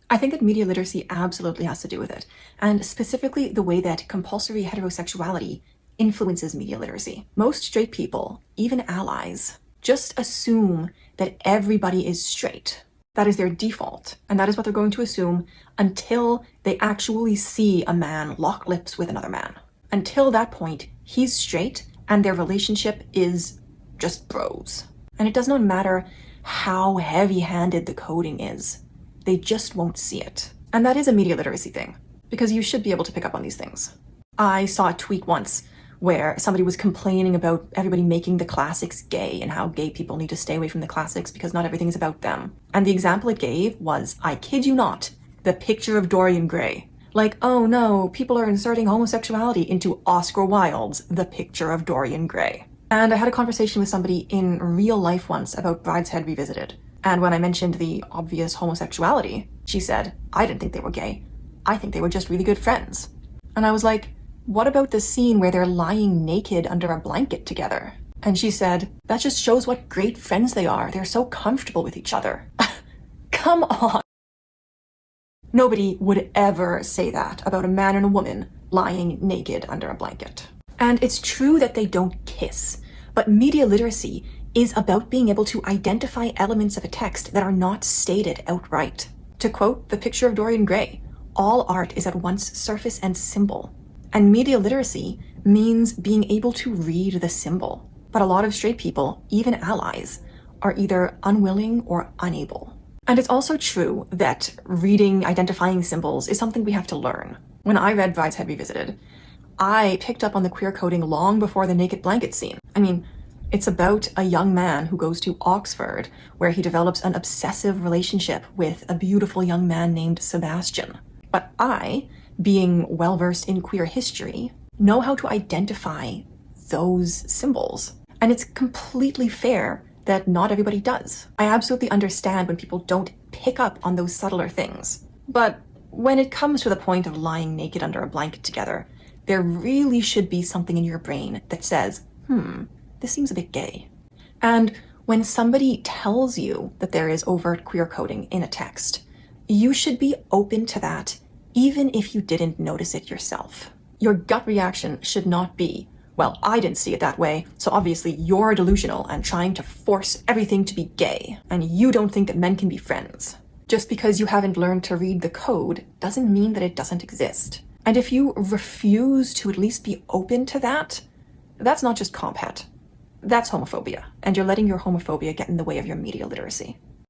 I think that media literacy absolutely has to do with it, and specifically the way that compulsory heterosexuality influences media literacy. Most straight people, even allies, just assume that everybody is straight. That is their default, and that is what they're going to assume until they actually see a man lock lips with another man. Until that point, he's straight, and their relationship is just bros. And it does not matter how heavy-handed the coding is. They just won't see it. And that is a media literacy thing, because you should be able to pick up on these things. I saw a tweet once where somebody was complaining about everybody making the classics gay and how gay people need to stay away from the classics because not everything is about them. And the example it gave was, I kid you not, the picture of Dorian Gray. Like, oh no, people are inserting homosexuality into Oscar Wilde's The Picture of Dorian Gray. And I had a conversation with somebody in real life once about Brideshead Revisited. And when I mentioned the obvious homosexuality, she said, I didn't think they were gay. I think they were just really good friends. And I was like, what about the scene where they're lying naked under a blanket together? And she said, that just shows what great friends they are. They're so comfortable with each other. Come on. Nobody would ever say that about a man and a woman lying naked under a blanket. And it's true that they don't kiss, but media literacy is about being able to identify elements of a text that are not stated outright. To quote The Picture of Dorian Gray, all art is at once surface and symbol. And media literacy means being able to read the symbol. But a lot of straight people, even allies, are either unwilling or unable. And it's also true that reading, identifying symbols is something we have to learn. When I read Brideshead Revisited, I picked up on the queer coding long before the naked blanket scene. I mean, it's about a young man who goes to Oxford, where he develops an obsessive relationship with a beautiful young man named Sebastian. But I, being well-versed in queer history, know how to identify those symbols. And it's completely fair that not everybody does. I absolutely understand when people don't pick up on those subtler things. But when it comes to the point of lying naked under a blanket together, there really should be something in your brain that says, this seems a bit gay. And when somebody tells you that there is overt queer coding in a text, you should be open to that, even if you didn't notice it yourself. Your gut reaction should not be, well, I didn't see it that way, so obviously you're delusional and trying to force everything to be gay, and you don't think that men can be friends. Just because you haven't learned to read the code doesn't mean that it doesn't exist. And if you refuse to at least be open to that, that's not just comp het. That's homophobia, and you're letting your homophobia get in the way of your media literacy.